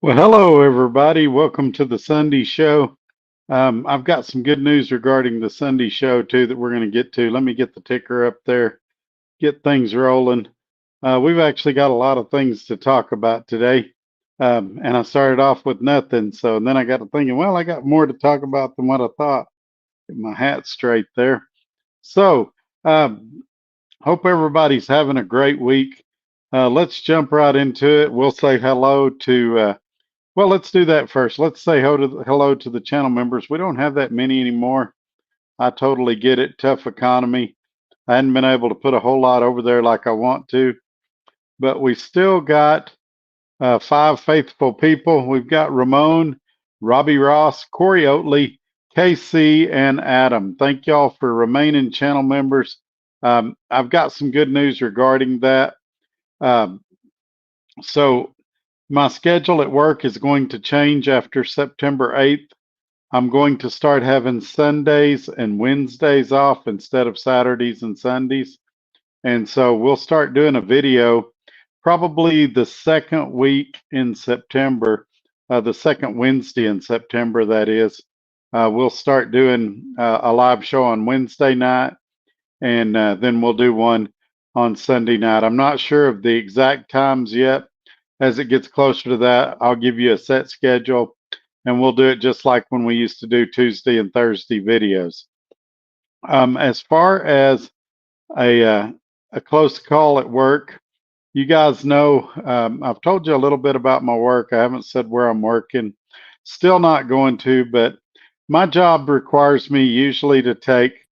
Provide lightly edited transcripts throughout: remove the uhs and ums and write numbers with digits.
Well, hello, everybody. Welcome to the Sunday show. I've got some good news regarding the Sunday show, too, that we're going to get to. Let me get the ticker up there, get things rolling. We've actually got a lot of things to talk about today. And I started off with nothing. So and then I got to thinking, well, I got more to talk about than what I thought. Get my hat straight there. So, um, hope everybody's having a great week. Let's jump right into it. We'll say hello to well, let's do that first. Let's say hello to the channel members. We don't have that many anymore. I totally get it. Tough economy. I hadn't been able to put a whole lot over there like I want to, but we still got five faithful people. We've got Ramon, Robbie Ross, Corey Oatley, KC, and Adam. Thank y'all for remaining channel members. I've got some good news regarding that. Um, so my schedule at work is going to change after September 8th. I'm going to start having Sundays and Wednesdays off instead of Saturdays and Sundays. And so we'll start doing a video probably the second week in September, the second Wednesday in September, that is. We'll start doing a live show on Wednesday night, and then we'll do one on Sunday night. I'm not sure of the exact times yet. As it gets closer to that, I'll give you a set schedule, and we'll do it just like when we used to do Tuesday and Thursday videos. As far as a close call at work, you guys know I've told you a little bit about my work. I haven't said where I'm working. Still not going to, but my job requires me usually to take,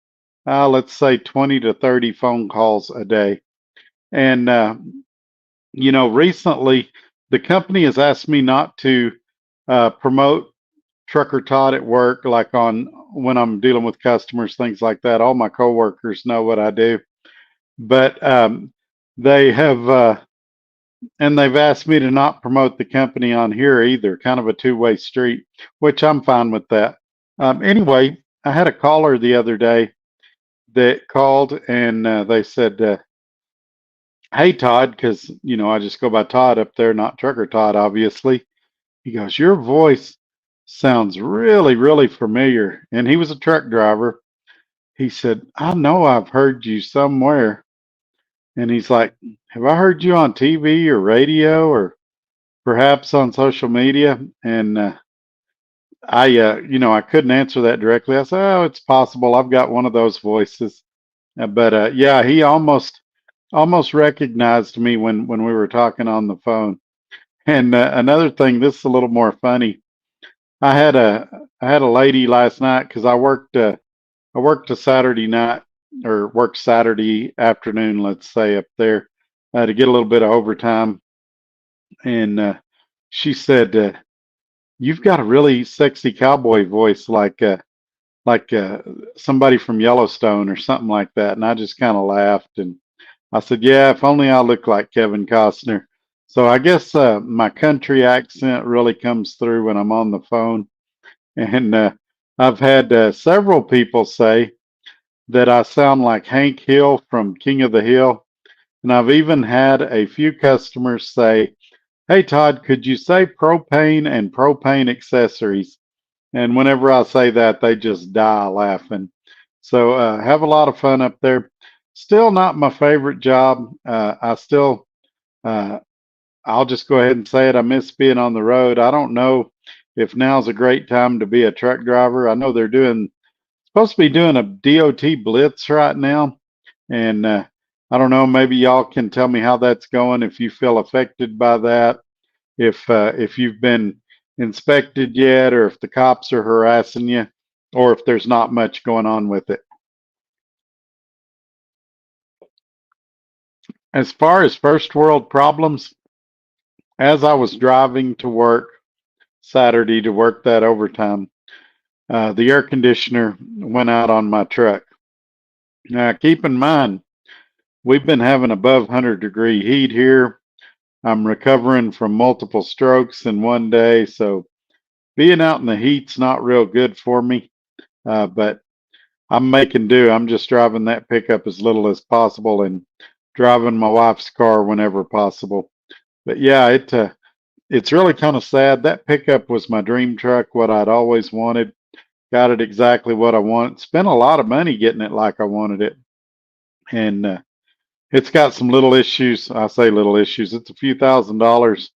let's say, 20 to 30 phone calls a day. And recently the company has asked me not to promote Trucker Todd at work, like on when I'm dealing with customers, things like that. All my coworkers know what I do, but they have, and they've asked me to not promote the company on here either. Kind of a two-way street, which I'm fine with that. Anyway, I had a caller the other day that called, and they said, "Hey Todd," because I just go by Todd up there, not Trucker Todd, obviously. He goes, "Your voice sounds really, really familiar." And he was a truck driver. He said, "I know I've heard you somewhere." And he's like, "Have I heard you on TV or radio or perhaps on social media?" And I couldn't answer that directly. I said, "Oh, it's possible. I've got one of those voices." But yeah, he almost recognized me when we were talking on the phone. And another thing, this is a little more funny. I had a I had a lady last night because I worked a Saturday night, or worked Saturday afternoon, let's say, up there to get a little bit of overtime. And she said, "You've got a really sexy cowboy voice, like somebody from Yellowstone or something like that." And I just kind of laughed, and I said, "Yeah, if only I look like Kevin Costner." So I guess my country accent really comes through when I'm on the phone. And I've had several people say that I sound like Hank Hill from King of the Hill. And I've even had a few customers say, "Hey, Todd, could you say propane and propane accessories?" And whenever I say that, they just die laughing. So have a lot of fun up there. Still not my favorite job. Uh, I'll just go ahead and say it. I miss being on the road. I don't know if now's a great time to be a truck driver. I know they're supposed to be doing a DOT blitz right now, and I don't know. Maybe y'all can tell me how that's going. If you feel affected by that, if you've been inspected yet, or if the cops are harassing you, or if there's not much going on with it. As far as first world problems, as I was driving to work Saturday to work that overtime, the air conditioner went out on my truck. Now, keep in mind, we've been having above 100-degree heat here. I'm recovering from multiple strokes in one day, so being out in the heat's not real good for me. But I'm making do. I'm just driving that pickup as little as possible and driving my wife's car whenever possible. But yeah, it's really kind of sad. That pickup was my dream truck, what I'd always wanted. Got it exactly what I want. Spent a lot of money getting it like I wanted it. And it's got some little issues. I say little issues. It's a few $1,000s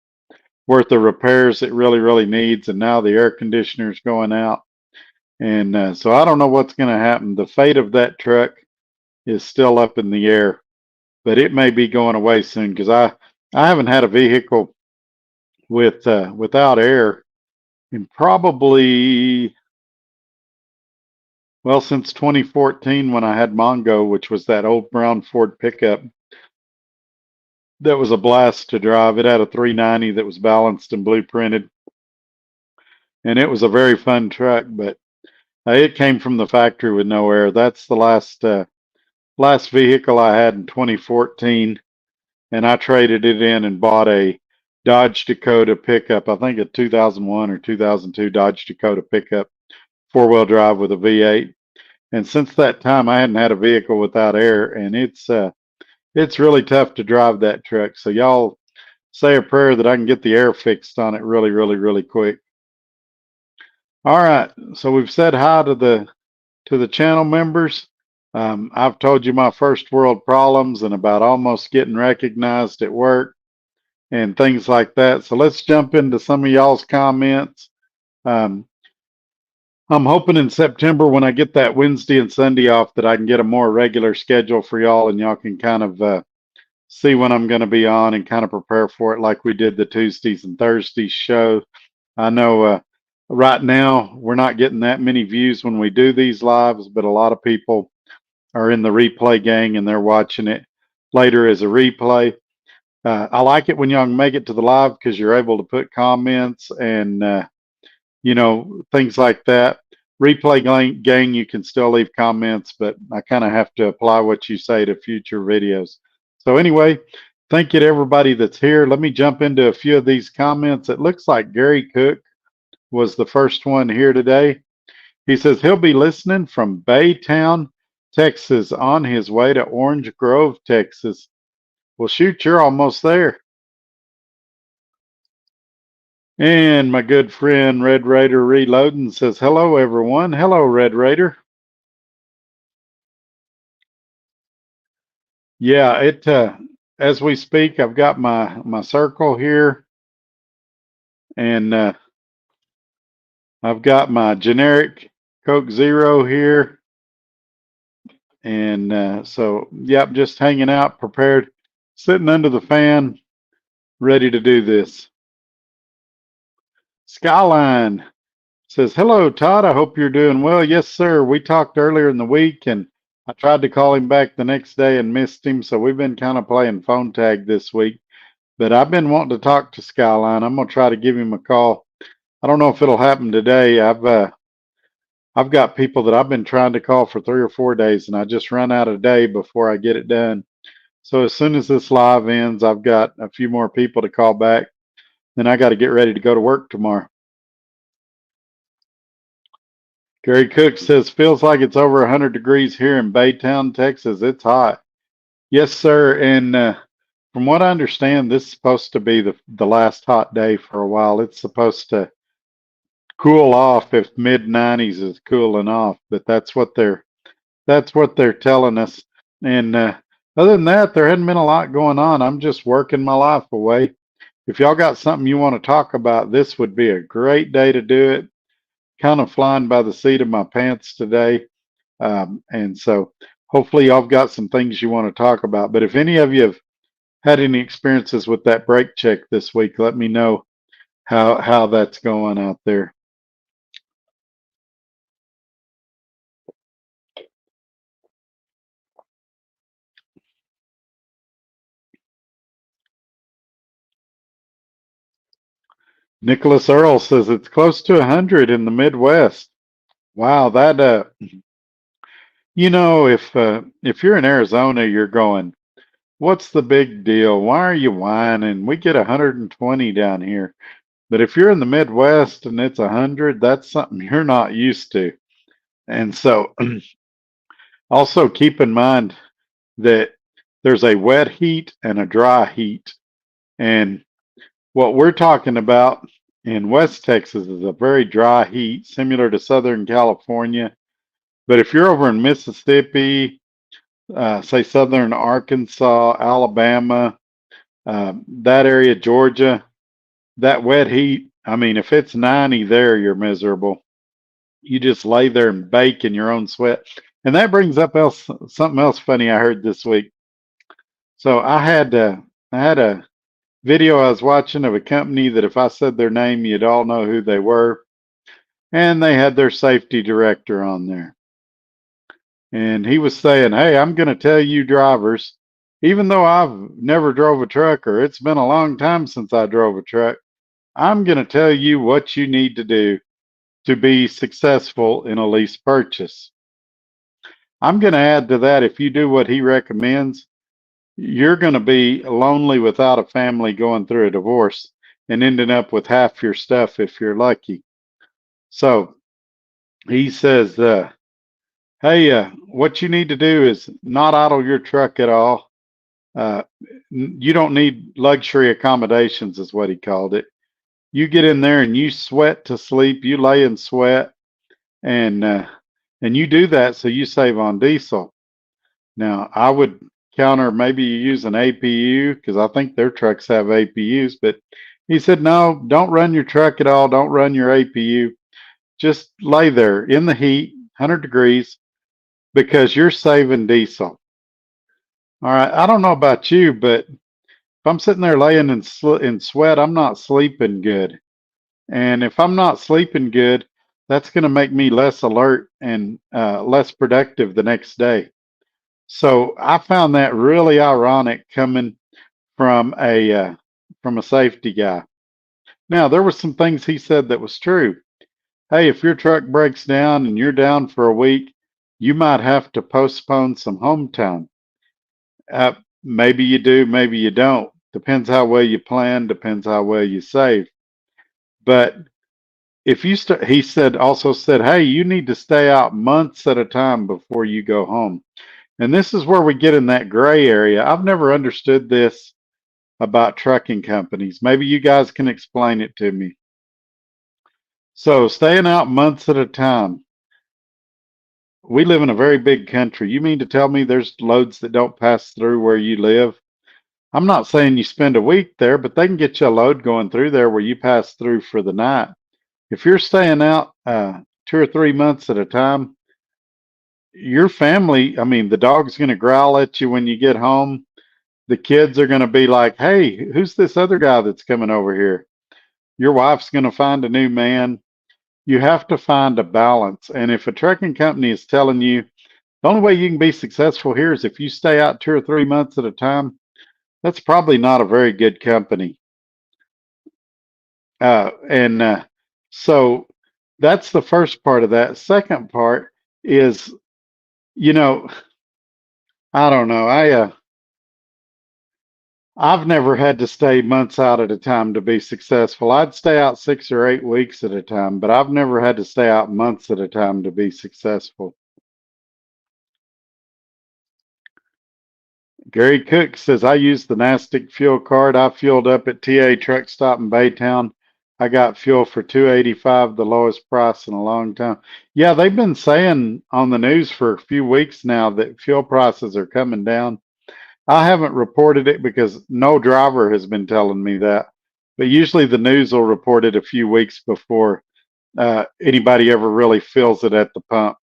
worth of repairs it really, really needs. And now the air conditioner's going out. And so I don't know what's going to happen. The fate of that truck is still up in the air, but it may be going away soon because I haven't had a vehicle with without air in probably, well, since 2014 when I had Mongo, which was that old brown Ford pickup that was a blast to drive. It had a 390 that was balanced and blueprinted, and it was a very fun truck, but it came from the factory with no air. That's the last vehicle I had in 2014, and I traded it in and bought a Dodge Dakota pickup. I think a 2001 or 2002 Dodge Dakota pickup, four-wheel drive with a V8. And since that time, I hadn't had a vehicle without air, and it's really tough to drive that truck. So y'all say a prayer that I can get the air fixed on it really, really, really quick. All right, so we've said hi to the channel members. I've told you my first world problems and about almost getting recognized at work and things like that. So let's jump into some of y'all's comments. Um, I'm hoping in September when I get that Wednesday and Sunday off that I can get a more regular schedule for y'all and y'all can kind of see when I'm going to be on and kind of prepare for it like we did the Tuesdays and Thursdays show. I know right now we're not getting that many views when we do these lives, but a lot of people are in the replay gang and they're watching it later as a replay. I like it when y'all make it to the live because you're able to put comments and things like that. Replay gang, you can still leave comments, but I kind of have to apply what you say to future videos. So anyway, thank you to everybody that's here. Let me jump into a few of these comments. It looks like Gary Cook was the first one here today. He says he'll be listening from Baytown, Texas, on his way to Orange Grove, Texas. Well, shoot, you're almost there. And my good friend Red Raider Reloading says, hello, everyone. Hello, Red Raider. Yeah, as we speak, I've got my circle here, and I've got my generic Coke Zero here. And so, yep, just hanging out, prepared, sitting under the fan, ready to do this. Skyline says, hello, Todd. I hope you're doing well. Yes, sir. We talked earlier in the week, and I tried to call him back the next day and missed him. So we've been kind of playing phone tag this week. But I've been wanting to talk to Skyline. I'm going to try to give him a call. I don't know if it'll happen today. I've got people that I've been trying to call for 3 or 4 days, and I just run out of day before I get it done. So as soon as this live ends, I've got a few more people to call back. Then I got to get ready to go to work tomorrow. Gary Cook says, feels like it's over 100 degrees here in Baytown, Texas. It's hot. Yes, sir. And from what I understand, this is supposed to be the last hot day for a while. It's supposed to cool off if mid 90s is cooling off, but that's what they're telling us. And other than that, there hadn't been a lot going on. I'm just working my life away. If y'all got something you want to talk about, this would be a great day to do it. Kind of flying by the seat of my pants today. And so hopefully y'all got some things you want to talk about. But if any of you have had any experiences with that brake check this week, let me know how that's going out there. Nicholas Earl says it's close to 100 in the Midwest. Wow, that if you're in Arizona, you're going, what's the big deal? Why are you whining? We get 120 down here. But if you're in the Midwest and it's 100, that's something you're not used to. And so also keep in mind that there's a wet heat and a dry heat. And What we're talking about in West Texas is a very dry heat, similar to Southern California. But if you're over in Mississippi, say Southern Arkansas, Alabama, that area, Georgia, that wet heat, I mean, if it's 90 there, you're miserable. You just lay there and bake in your own sweat. And that brings up something else funny I heard this week. So I had a video I was watching of a company that if I said their name, you'd all know who they were. And they had their safety director on there. And he was saying, "Hey, I'm going to tell you drivers, even though I've never drove a truck or it's been a long time since I drove a truck, I'm going to tell you what you need to do to be successful in a lease purchase. I'm going to add to that, if you do what he recommends, you're going to be lonely without a family going through a divorce and ending up with half your stuff if you're lucky." So he says, "Hey, what you need to do is not idle your truck at all. Uh, you don't need luxury accommodations," is what he called it. "You get in there and you sweat to sleep. You lay in sweat, and uh, and you do that so you save on diesel." Now, I would counter maybe you use an APU because I think their trucks have APUs, but he said, "No, don't run your truck at all. Don't run your APU. Just lay there in the heat, 100 degrees, because you're saving diesel." All right. I don't know about you, but if I'm sitting there laying in sweat, I'm not sleeping good. And if I'm not sleeping good, that's going to make me less alert and less productive the next day. So I found that really ironic coming from a safety guy. Now there were some things he said that was true. Hey, if your truck breaks down and you're down for a week, you might have to postpone some home time. Maybe you do, maybe you don't. Depends how well you plan, depends how well you save. But if you start, he said, also said, hey, you need to stay out months at a time before you go home. And this is where we get in that gray area. I've never understood this about trucking companies. Maybe you guys can explain it to me. So, staying out months at a time. We live in a very big country. You mean to tell me there's loads that don't pass through where you live? I'm not saying you spend a week there, but they can get you a load going through there where you pass through for the night. If you're staying out 2 or 3 months at a time, your family, I mean, the dog's going to growl at you when you get home. The kids are going to be like, hey, who's this other guy that's coming over here? Your wife's going to find a new man. You have to find a balance. And if a trucking company is telling you the only way you can be successful here is if you stay out 2 or 3 months at a time, that's probably not a very good company. And so that's the first part of that. Second part is, you know, I don't know. I've never had to stay months out at a time to be successful. I'd stay out 6 or 8 weeks at a time, but I've never had to stay out months at a time to be successful. Gary Cook says, I used the Nastic fuel card. I fueled up at TA truck stop in Baytown. I got fuel for 285, the lowest price in a long time. Yeah, they've been saying on the news for a few weeks now that fuel prices are coming down. I haven't reported it because no driver has been telling me that. But usually the news will report it a few weeks before anybody ever really fills it at the pump.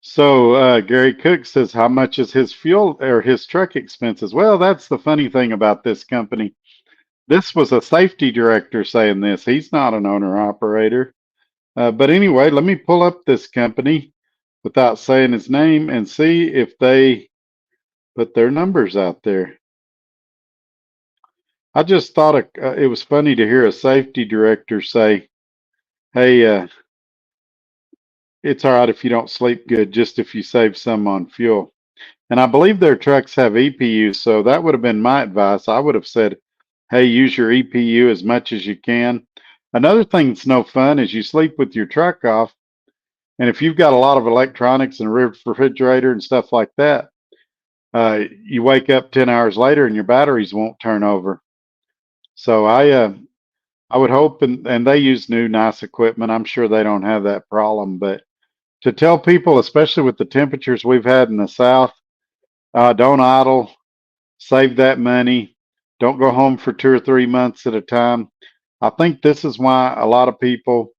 So Gary Cook says, how much is his fuel or his truck expenses? Well, that's the funny thing about this company. This was a safety director saying this. He's not an owner operator. But anyway, let me pull up this company without saying his name and see if they put their numbers out there. I just thought it was funny to hear a safety director say, hey, it's all right if you don't sleep good, just if you save some on fuel. And I believe their trucks have EPUs, so that would have been my advice. I would have said, hey, use your EPU as much as you can. Another thing that's no fun is you sleep with your truck off, and if you've got a lot of electronics and refrigerator and stuff like that, You wake up 10 hours later and your batteries won't turn over. So I would hope, and they use new nice equipment. I'm sure they don't have that problem. But to tell people, especially with the temperatures we've had in the South, don't idle, save that money, don't go home for 2 or 3 months at a time. I think this is why a lot of people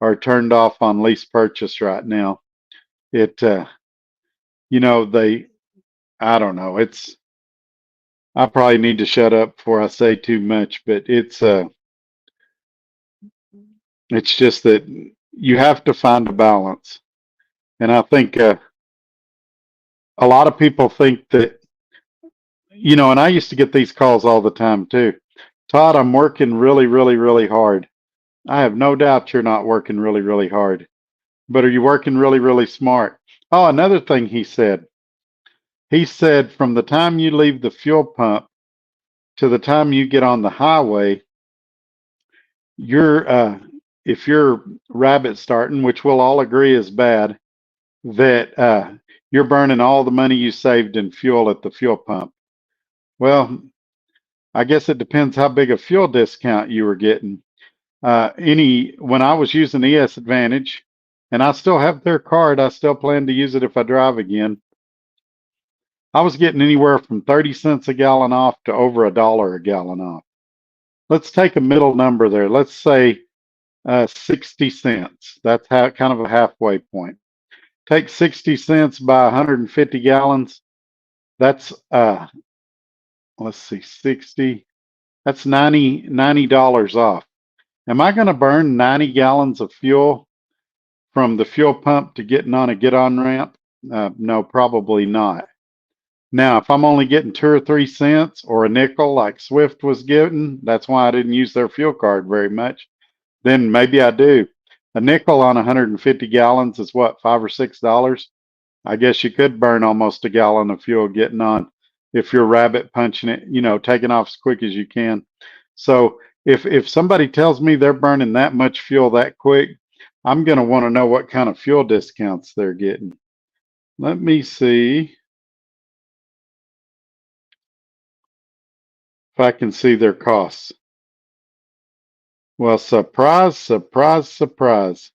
are turned off on lease purchase right now. It, they, I don't know. I probably need to shut up before I say too much, but it's just that you have to find a balance. And I think a lot of people think that, and I used to get these calls all the time too. Todd, I'm working really, really, really hard. I have no doubt you're not working really, really hard, but are you working really, really smart? Oh, another thing he said from the time you leave the fuel pump to the time you get on the highway, you're, if you're rabbit starting, which we'll all agree is bad, that you're burning all the money you saved in fuel at the fuel pump. Well, I guess it depends how big a fuel discount you were getting. When I was using ES Advantage, and I still have their card, I still plan to use it if I drive again. I was getting anywhere from 30 cents a gallon off to over $1 a gallon off. Let's take a middle number there. Let's say 60 cents. That's kind of a halfway point. Take 60 cents by 150 gallons. That's let's see, 60. That's $90 off. Am I going to burn 90 gallons of fuel from the fuel pump to getting on a get on ramp? No, probably not. Now, if I'm only getting 2 or 3 cents or a nickel like Swift was getting, that's why I didn't use their fuel card very much. Then maybe I do. A nickel on 150 gallons is what, $5 or $6? I guess you could burn almost a gallon of fuel getting on if you're rabbit punching it, taking off as quick as you can. So if somebody tells me they're burning that much fuel that quick, I'm going to want to know what kind of fuel discounts they're getting. Let me see if I can see their costs. Well, surprise, surprise, surprise.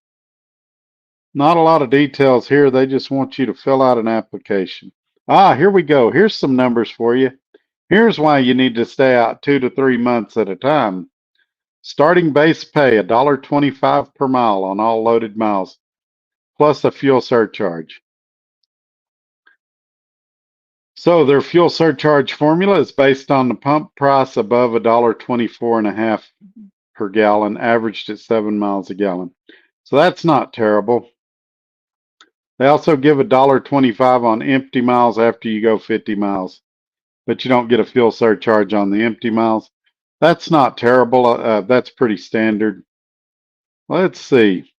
Not a lot of details here. They just want you to fill out an application. Here we go. Here's some numbers for you. Here's why you need to stay out 2 to 3 months at a time. Starting base pay, $1.25 per mile on all loaded miles, plus a fuel surcharge. So their fuel surcharge formula is based on the pump price above $1.24.5 per gallon, averaged at 7 miles a gallon. So that's not terrible. They also give $1.25 on empty miles after you go 50 miles, but you don't get a fuel surcharge on the empty miles. That's not terrible. That's pretty standard. Let's see.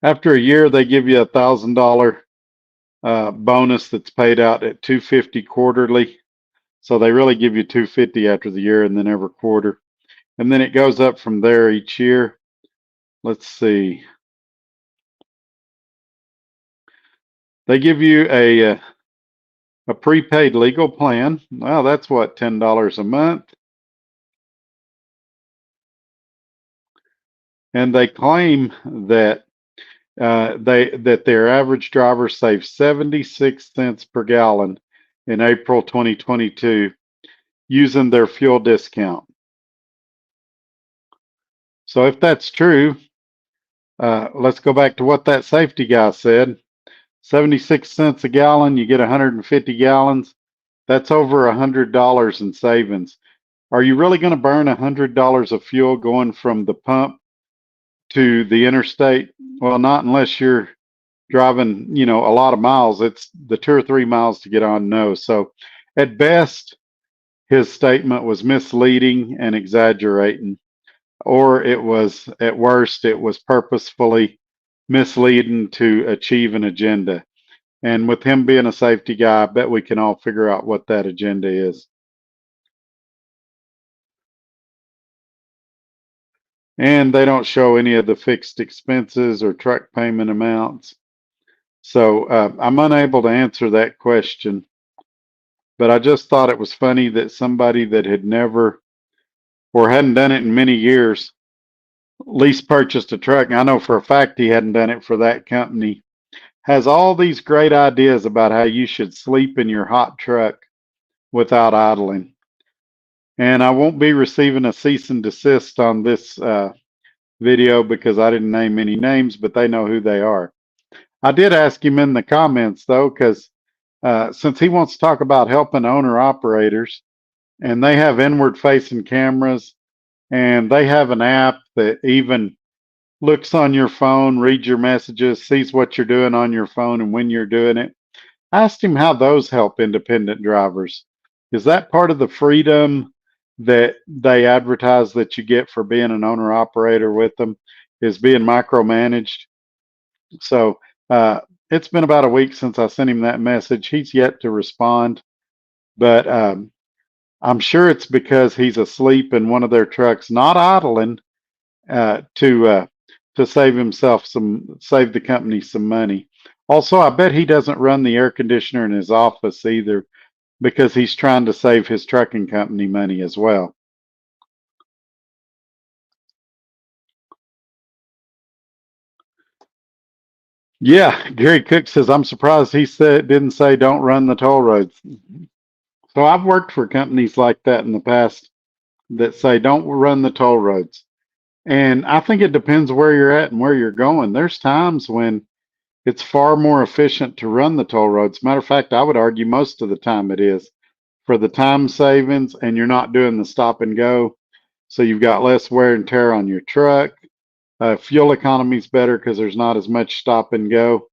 After a year, they give you $1,000 bonus that's paid out at $250 quarterly. So they really give you $250 after the year and then every quarter. And then it goes up from there each year. Let's see. They give you a prepaid legal plan. Well, that's what, $10 a month. And they claim that their average driver saved 76 cents per gallon in April 2022 using their fuel discount. So if that's true, let's go back to what that safety guy said. 76 cents a gallon, you get 150 gallons. That's over $100 in savings. Are you really going to burn $100 of fuel going from the pump to the interstate? Well, not unless you're driving, a lot of miles. It's the 2 or 3 miles to get on. No. So at best, his statement was misleading and exaggerating, or at worst, it was purposefully misleading to achieve an agenda. And with him being a safety guy, I bet we can all figure out what that agenda is. And they don't show any of the fixed expenses or truck payment amounts. So I'm unable to answer that question, but I just thought it was funny that somebody that had never or hadn't done it in many years lease purchased a truck. And I know for a fact he hadn't done it for that company. Has all these great ideas about how you should sleep in your hot truck without idling. And I won't be receiving a cease and desist on this video because I didn't name any names, but they know who they are. I did ask him in the comments though, because since he wants to talk about helping owner operators, and they have inward facing cameras, and they have an app that even looks on your phone, reads your messages, sees what you're doing on your phone and when you're doing it. I asked him how those help independent drivers. Is that part of the freedom that they advertise that you get for being an owner operator with them, is being micromanaged? So it's been about a week since I sent him that message. He's yet to respond, but I'm sure it's because he's asleep in one of their trucks, not idling, to save the company some money. Also, I bet he doesn't run the air conditioner in his office either, because he's trying to save his trucking company money as well. Yeah, Gary Cook says, I'm surprised he didn't say don't run the toll roads. So I've worked for companies like that in the past that say don't run the toll roads. And I think it depends where you're at and where you're going. There's times when it's far more efficient to run the toll roads. Matter of fact, I would argue most of the time it is, for the time savings, and you're not doing the stop and go. So you've got less wear and tear on your truck. Fuel economy is better because there's not as much stop and go,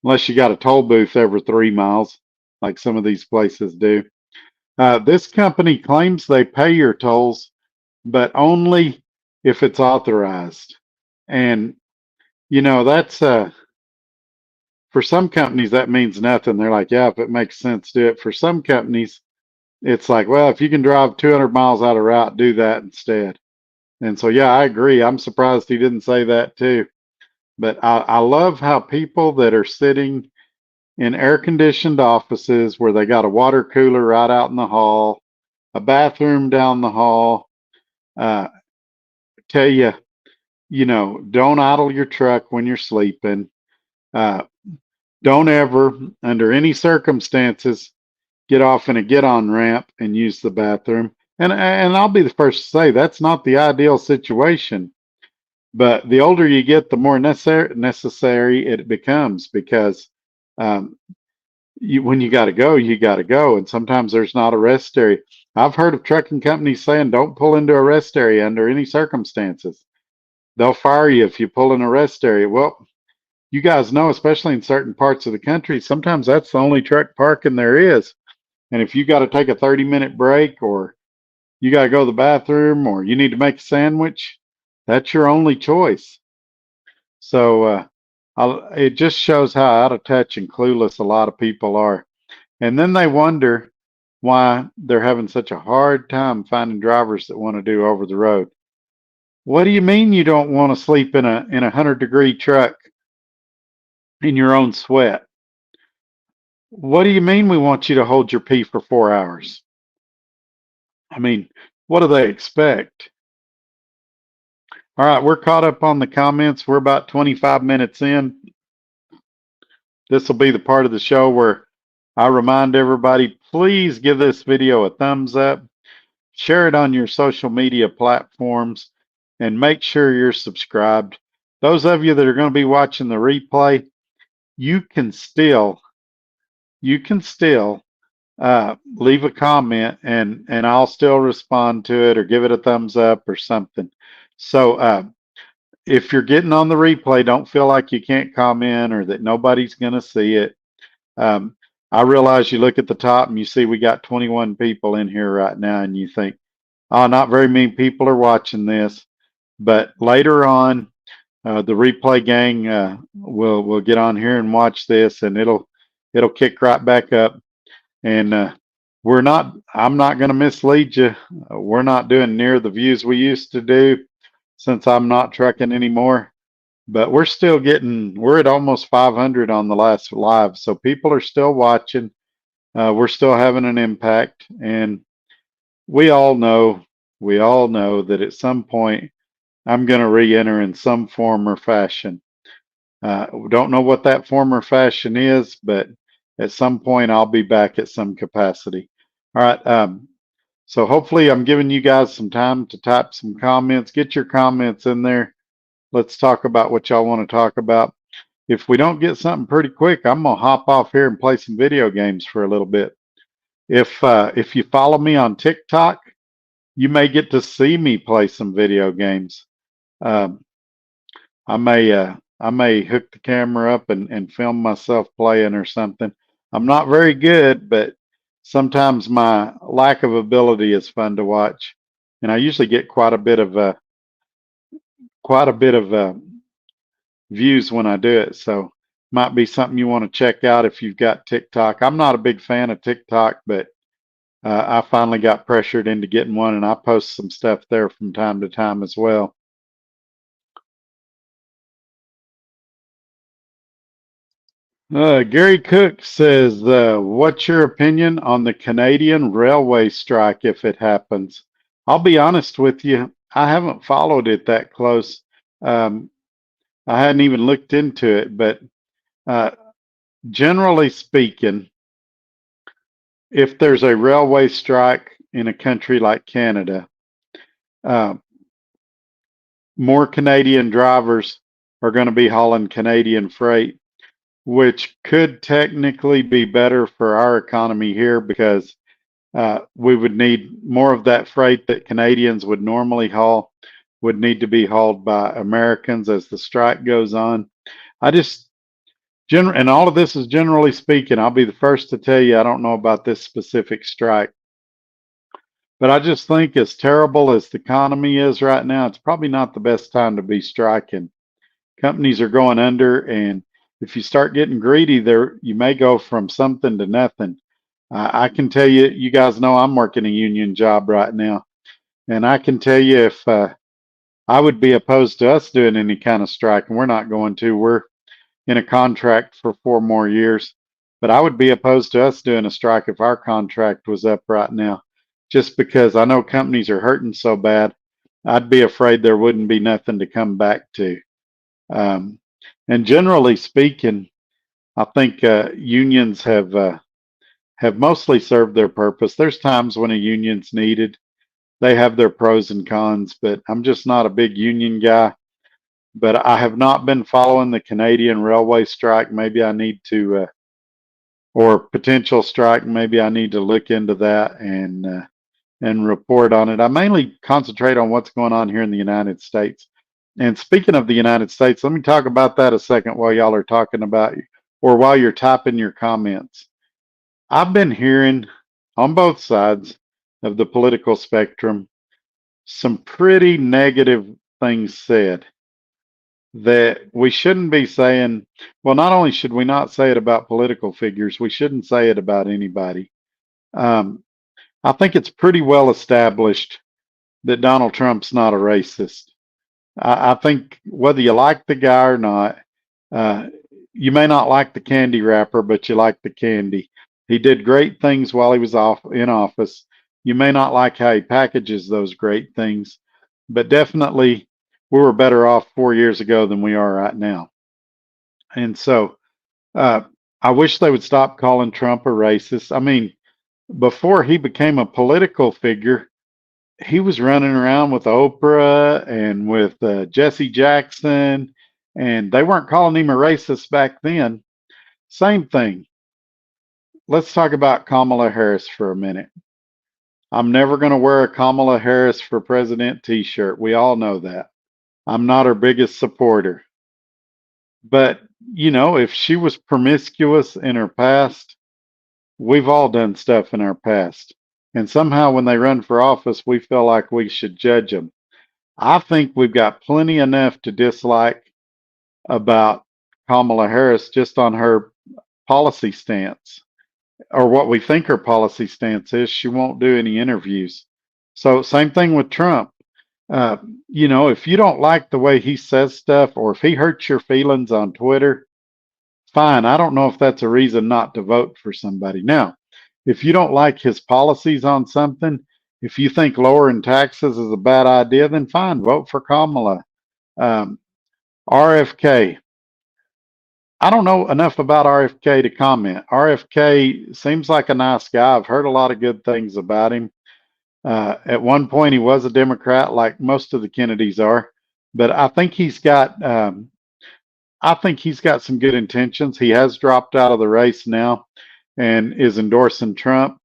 unless you got a toll booth every 3 miles, like some of these places do. This company claims they pay your tolls, but only if it's authorized. And, that's for some companies, that means nothing. They're like, yeah, if it makes sense, do it. For some companies, it's like, well, if you can drive 200 miles out of route, do that instead. And so, yeah, I agree. I'm surprised he didn't say that too. But I love how people that are sitting in air conditioned offices where they got a water cooler right out in the hall, a bathroom down the hall, uh, tell you, don't idle your truck when you're sleeping. Uh, don't ever, under any circumstances, get off in a get on ramp and use the bathroom. And I'll be the first to say that's not the ideal situation. But the older you get, the more necessary it becomes, because um, when you got to go, you got to go. And sometimes there's not a rest area. I've heard of trucking companies saying don't pull into a rest area under any circumstances. They'll fire you if you pull in a rest area. Well, you guys know, especially in certain parts of the country, sometimes that's the only truck parking there is. And if you got to take a 30-minute break, or you got to go to the bathroom, or you need to make a sandwich, that's your only choice. So it just shows how out of touch and clueless a lot of people are. And then they wonder why they're having such a hard time finding drivers that want to do over the road. What do you mean you don't want to sleep in a 100-degree truck in your own sweat? What do you mean we want you to hold your pee for 4 hours? I mean, what do they expect? All right, we're caught up on the comments. We're about 25 minutes in. This will be the part of the show where I remind everybody, please give this video a thumbs up, share it on your social media platforms, and make sure you're subscribed. Those of you that are going to be watching the replay, you can still leave a comment, and I'll still respond to it or give it a thumbs up or something. So if you're getting on the replay, don't feel like you can't comment or that nobody's going to see it. I realize you look at the top and you see we got 21 people in here right now, and you think, oh, not very many people are watching this. But later on, the replay gang will get on here and watch this, and it'll kick right back up. And I'm not going to mislead you. We're not doing near the views we used to do, since I'm not trucking anymore. but we're at almost 500 on the last live. So people are still watching. We're still having an impact. And we all know, we all know that at some point I'm going to re-enter in some form or fashion. Don't know what that form or fashion is, but at some point I'll be back at some capacity. All right. So hopefully I'm giving you guys some time to type some comments. Get your comments in there. Let's talk about what y'all want to talk about. If we don't get something pretty quick, I'm gonna hop off here and play some video games for a little bit. If you follow me on TikTok, you may get to see me play some video games. Um, I may hook the camera up and film myself playing or something. I'm not very good, but sometimes my lack of ability is fun to watch, and I usually get quite a bit of views when I do it. So might be something you want to check out if you've got TikTok. I'm not a big fan of TikTok, but I finally got pressured into getting one, and I post some stuff there from time to time as well. Gary Cook says, what's your opinion on the Canadian railway strike if it happens? I'll be honest with you, I haven't followed it that close. Um, I hadn't even looked into it, but uh, generally speaking, if there's a railway strike in a country like Canada, uh, more Canadian drivers are going to be hauling Canadian freight, which could technically be better for our economy here because we would need more of that freight that Canadians would normally haul would need to be hauled by Americans as the strike goes on. I just and all of this is generally speaking. I'll be the first to tell you I don't know about this specific strike, but I just think as terrible as the economy is right now, it's probably not the best time to be striking. Companies are going under, and if you start getting greedy, there you may go from something to nothing. I can tell you, you guys know I'm working a union job right now, and I can tell you if I would be opposed to us doing any kind of strike, and we're not going to. We're in a contract for 4 more years, but I would be opposed to us doing a strike if our contract was up right now, just because I know companies are hurting so bad. I'd be afraid there wouldn't be nothing to come back to. Um, and generally speaking, I think unions have mostly served their purpose. There's times when a union's needed. They have their pros and cons, but I'm just not a big union guy. But I have not been following the Canadian railway strike. Maybe I need to, or potential strike. Maybe I need to look into that and report on it. I mainly concentrate on what's going on here in the United States. And speaking of the United States, let me talk about that a second while y'all are talking about, or while you're typing your comments. I've been hearing on both sides of the political spectrum some pretty negative things said that we shouldn't be saying. Well, not only should we not say it about political figures, we shouldn't say it about anybody. Um, I think it's pretty well established that Donald Trump's not a racist. I think whether you like the guy or not, uh, you may not like the candy wrapper, but you like the candy. He did great things while he was in office. You may not like how he packages those great things, but definitely we were better off 4 years ago than we are right now. And so uh, I wish they would stop calling Trump a racist. I mean, before he became a political figure, he was running around with Oprah and with Jesse Jackson, and they weren't calling him a racist back then. Same thing. Let's talk about Kamala Harris for a minute. I'm never going to wear a Kamala Harris for President t shirt. We all know that. I'm not her biggest supporter. But, you know, if she was promiscuous in her past, we've all done stuff in our past. And somehow when they run for office, we feel like we should judge them. I think we've got plenty enough to dislike about Kamala Harris just on her policy stance, or what we think her policy stance is. She won't do any interviews. So, same thing with Trump. Uh, if you don't like the way he says stuff or if he hurts your feelings on Twitter, fine. I don't know if that's a reason not to vote for somebody. Now, if you don't like his policies on something, if you think lowering taxes is a bad idea, then fine, vote for Kamala. Um, RFK. I don't know enough about RFK to comment. RFK seems like a nice guy. I've heard a lot of good things about him. At one point, he was a Democrat, like most of the Kennedys are, but I think he's got some good intentions. He has dropped out of the race now and is endorsing Trump,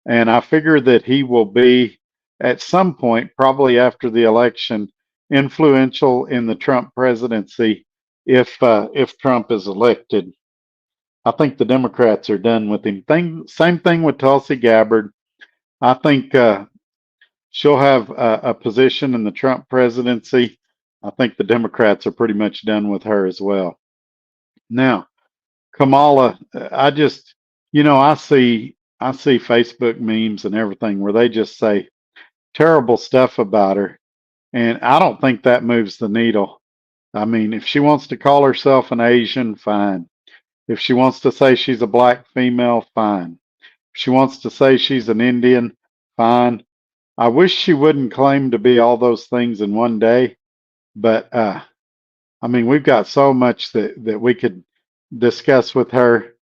and I figure that he will be at some point, probably after the election, influential in the Trump presidency if Trump is elected. I think the Democrats are done with him. Same thing with Tulsi Gabbard. I think she'll have a position in the Trump presidency. I think the Democrats are pretty much done with her as well. Now, Kamala, I just, I see Facebook memes and everything where they just say terrible stuff about her, and I don't think that moves the needle. I mean, if she wants to call herself an Asian, fine. If she wants to say she's a black female, fine. If she wants to say she's an Indian, fine. I wish she wouldn't claim to be all those things in one day, but I mean, we've got so much that we could discuss with her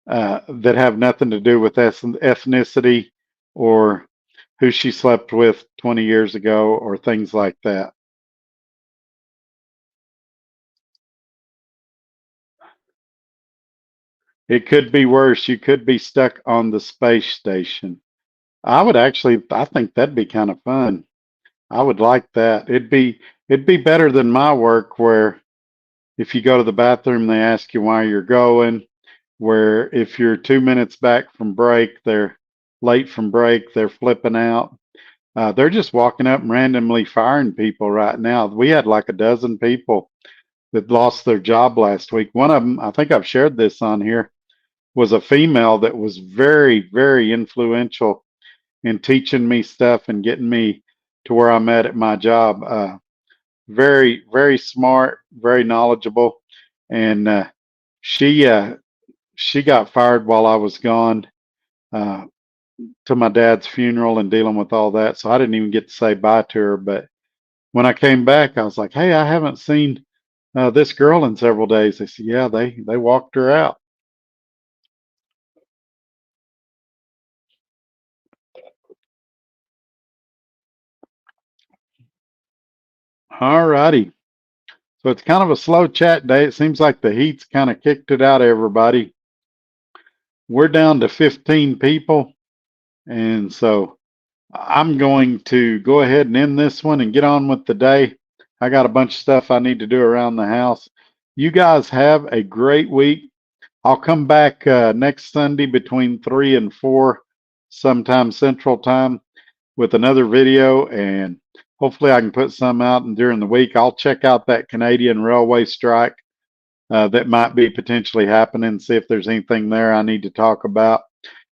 that have nothing to do with ethnicity or who she slept with 20 years ago or things like that. It could be worse. You could be stuck on the space station. I think that'd be kind of fun. I would like that. It'd be better than my work where if you go to the bathroom, they ask you why you're going, where if you're 2 minutes back from break, they're late from break, they're flipping out. They're just walking up and randomly firing people right now. We had like a dozen people that lost their job last week. One of them, I think I've shared this on here, was a female that was very, very influential in teaching me stuff and getting me to where I'm at my job. Very, very smart, very knowledgeable, and she uh, she got fired while I was gone uh, to my dad's funeral and dealing with all that. So I didn't even get to say bye to her. But when I came back, I was like, "Hey, I haven't seen this girl in several days." They said, "Yeah, they walked her out." All righty. So it's kind of a slow chat day. It seems like the heat's kind of kicked it out of everybody. We're down to 15 people, and so I'm going to go ahead and end this one and get on with the day. I got a bunch of stuff I need to do around the house. You guys have a great week. I'll come back next Sunday between 3 and 4 sometime Central Time with another video, and hopefully I can put some out and during the week. I'll check out that Canadian railway strike that might be potentially happening, see if there's anything there I need to talk about.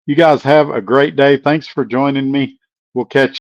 You guys have a great day. Thanks for joining me. We'll catch